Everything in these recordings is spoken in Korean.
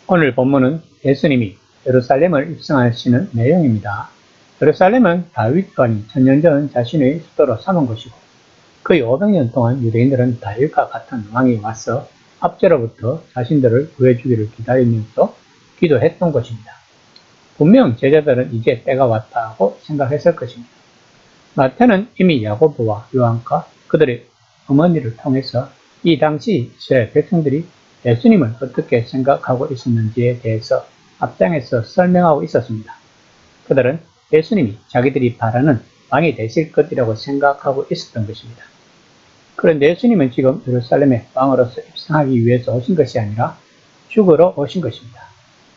오늘 본문은 예수님이 예루살렘을 입성하시는 내용입니다. 예루살렘은 다윗 왕이 천년 전 자신의 수도로 삼은 곳이고 거의 500년 동안 유대인들은 다윗과 같은 왕이 와서 압제로부터 자신들을 구해주기를 기다리면서 기도했던 곳입니다. 분명 제자들은 이제 때가 왔다고 생각했을 것입니다. 마태는 이미 야고보와 요한과 그들의 어머니를 통해서 이 당시 이스라엘 백성들이 예수님을 어떻게 생각하고 있었는지에 대해서 앞장에서 설명하고 있었습니다. 그들은 예수님이 자기들이 바라는 왕이 되실 것이라고 생각하고 있었던 것입니다. 그런데 예수님은 지금 예루살렘의 왕으로서 입성하기 위해서 오신 것이 아니라 죽으러 오신 것입니다.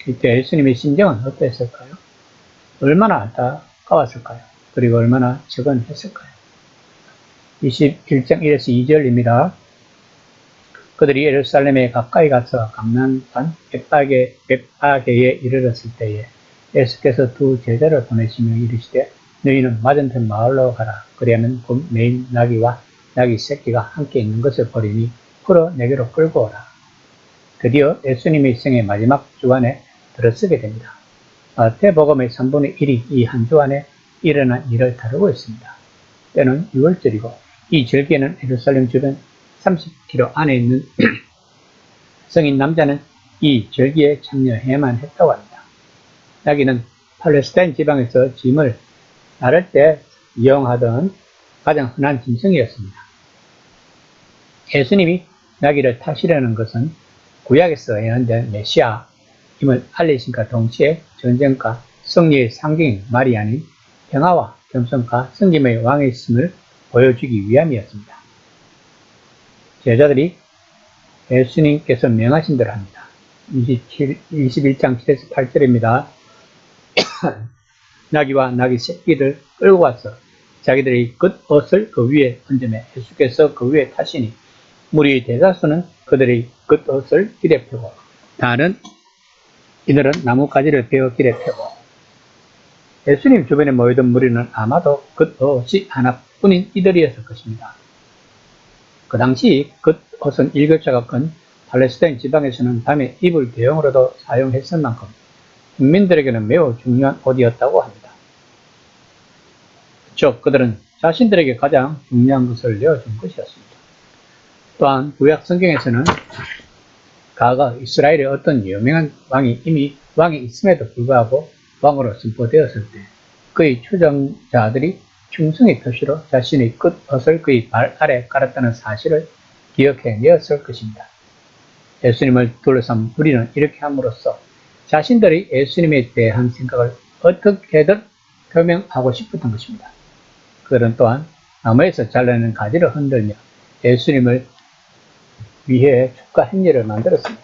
이때 예수님의 심정은 어땠을까요? 얼마나 안타까웠을까요? 그리고 얼마나 적은했을까요? 21장 1에서 2절입니다. 그들이 예루살렘에 가까이 가서 감난산 벳파게에 이르렀을 때에 예수께서 두 제자를 보내시며 이르시되 너희는 맞은편 마을로 가라. 그리하면 곧 매인 나귀와 나귀 새끼가 함께 있는 것을 보리니 풀어 내게로 끌고 오라. 드디어 예수님의 생의 마지막 주간에 들어서게 됩니다. 마태복음의 3분의 1이 이 한 주 안에 일어난 일을 다루고 있습니다. 때는 6월절이고 이 절기에는 예루살렘 주변 30km 안에 있는 성인 남자는 이 절기에 참여해야만 했다고 합니다. 나귀는 팔레스타인 지방에서 짐을 나를 때 이용하던 가장 흔한 짐승이었습니다. 예수님이 나귀를 타시려는 것은 구약에서 예언된 메시아임을 알리신과 동시에 전쟁과 승리의 상징인 말이 아닌 평화와 겸손과 승김의 왕이심을 보여주기 위함이었습니다. 제자들이 예수님께서 명하신 대로 합니다. 21장 7에서 8절입니다. 나귀와 나귀 새끼를 끌고 와서 자기들의 겉옷을 그 위에 얹으며 예수께서 그 위에 타시니 무리의 대다수는 그들의 겉옷을 길에 펴고 다른 이들은 나뭇가지를 베어 길에 펴고 예수님 주변에 모이던 무리는 아마도 겉옷이 하나뿐인 이들이었을 것입니다. 그 당시 겉옷은 일교차가 큰 팔레스타인 지방에서는 밤에 입을 대용으로도 사용했을 만큼 국민들에게는 매우 중요한 옷이었다고 합니다. 즉 그들은 자신들에게 가장 중요한 것을 내어준 것이었습니다. 또한 구약 성경에서는 과거 이스라엘의 어떤 유명한 왕이 이미 왕이 있음에도 불구하고 왕으로 선포되었을 때 그의 추종자들이 충성의 표시로 자신의 겉옷을 그의 발 아래 깔았다는 사실을 기억해내었을 것입니다. 예수님을 둘러싼 무리는 이렇게 함으로써 자신들이 예수님에 대한 생각을 어떻게든 표명하고 싶었던 것입니다. 그들은 또한 나무에서 잘라낸 가지를 흔들며 예수님을 위해 축가 행렬을 만들었습니다.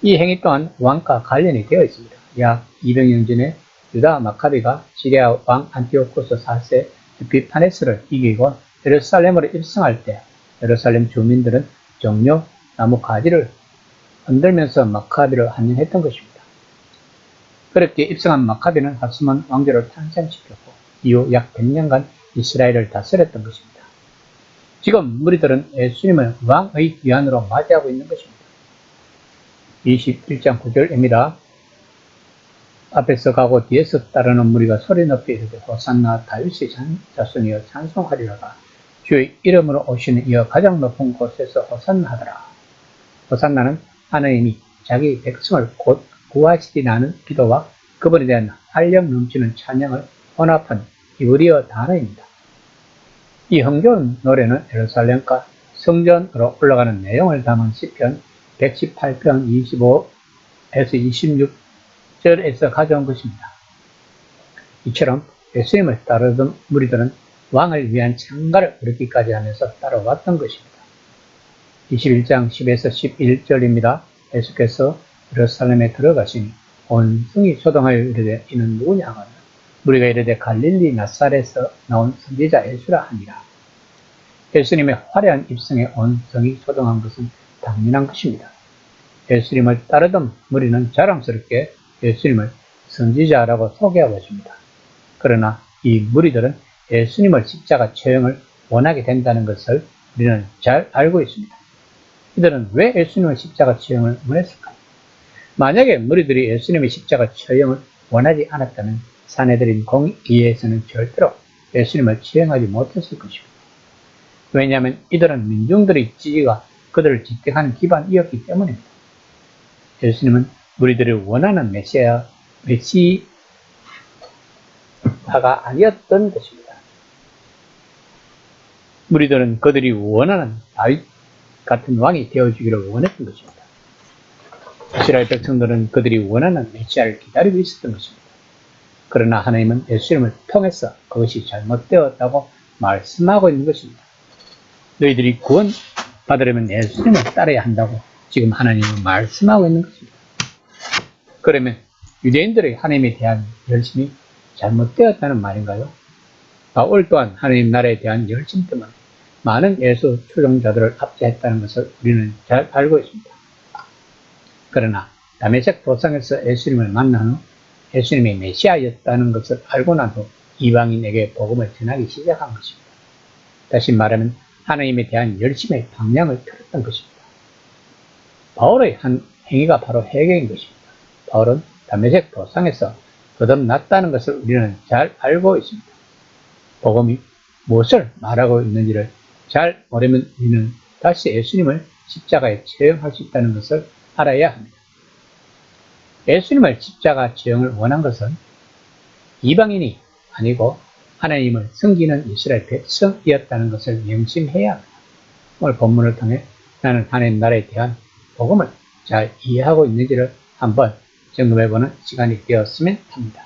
이 행위 또한 왕과 관련이 되어 있습니다. 약 200년 전에 유다 마카비가 시리아 왕 안티오코스 4세 에피파네스를 이기고 예루살렘으로 입성할 때 예루살렘 주민들은 종려 나무 가지를 흔들면서 마카비를 환영했던 것입니다. 그렇게 입성한 마카비는 하스몬 왕조를 탄생시켰고 이후 약 100년간 이스라엘을 다스렸던 것입니다. 지금 무리들은 예수님을 왕의 귀환으로 맞이하고 있는 것입니다. 21장 9절입니다. 앞에서 가고 뒤에서 따르는 무리가 소리 높이 이르되 호산나 다윗의 자손이여 찬송하리로다. 주의 이름으로 오시는 이여 가장 높은 곳에서 호산나 하더라. 호산나는 하나님이 자기 백성을 곧 구하시리라는 기도와 그분에 대한 활력 넘치는 찬양을 혼합한 히브리어 단어입니다. 이 흥겨운 노래는 예루살렘과 성전으로 올라가는 내용을 담은 시편 118편 25에서 26절에서 가져온 것입니다. 이처럼 예수님을 따르던 무리들은 왕을 위한 찬가를 부르기까지 하면서 따라왔던 것입니다. 21장 10에서 11절입니다. 예수께서 예루살렘에 들어가시니 온 성이 소동하여 이르되 이는 누구냐 하거늘 무리가 이르되 갈릴리 나사렛에서 나온 선지자 예수라 하니라. 예수님의 화려한 입성에 온 성이 소동한 것은 당연한 것입니다. 예수님을 따르던 무리는 자랑스럽게 예수님을 선지자라고 소개하고 있습니다. 그러나 이 무리들은 예수님을 십자가 처형을 원하게 된다는 것을 우리는 잘 알고 있습니다. 이들은 왜 예수님을 십자가 처형을 원했을까요? 만약에 무리들이 예수님의 십자가 처형을 원하지 않았다면 사내들인 공의회에서는 절대로 예수님을 처형하지 못했을 것입니다. 왜냐하면 이들은 민중들의 지지가 그들을 지탱하는 기반이었기 때문입니다. 예수님은 무리들이 원하는 메시아가 아니었던 것입니다. 무리들은 그들이 원하는 다윗 같은 왕이 되어주기를 원했던 것입니다. 이스라엘 백성들은 그들이 원하는 메시아를 기다리고 있었던 것입니다. 그러나 하나님은 예수님을 통해서 그것이 잘못되었다고 말씀하고 있는 것입니다. 너희들이 구원 받으려면 예수님을 따라야 한다고 지금 하나님은 말씀하고 있는 것입니다. 그러면 유대인들의 하나님에 대한 열심이 잘못되었다는 말인가요? 바울 또한 하나님 나라에 대한 열심 때문에 많은 예수 추종자들을 압제했다는 것을 우리는 잘 알고 있습니다. 그러나 다메섹 도상에서 예수님을 만난 후 예수님이 메시아였다는 것을 알고 난 후 이방인에게 복음을 전하기 시작한 것입니다. 다시 말하면 하나님에 대한 열심의 방향을 틀었던 것입니다. 바울의 한 행위가 바로 해결인 것입니다. 바울은 다메섹 도상에서 거듭났다는 것을 우리는 잘 알고 있습니다. 복음이 무엇을 말하고 있는지를 잘 모르면 우리는 다시 예수님을 십자가에 처형할 수 있다는 것을 알아야 합니다. 예수님을 십자가 처형을 원한 것은 이방인이 아니고 하나님을 섬기는 이스라엘 백성이었다는 것을 명심해야 합니다. 오늘 본문을 통해 나는 하나님 나라에 대한 복음을 잘 이해하고 있는지를 한번 점검해보는 시간이 되었으면 합니다.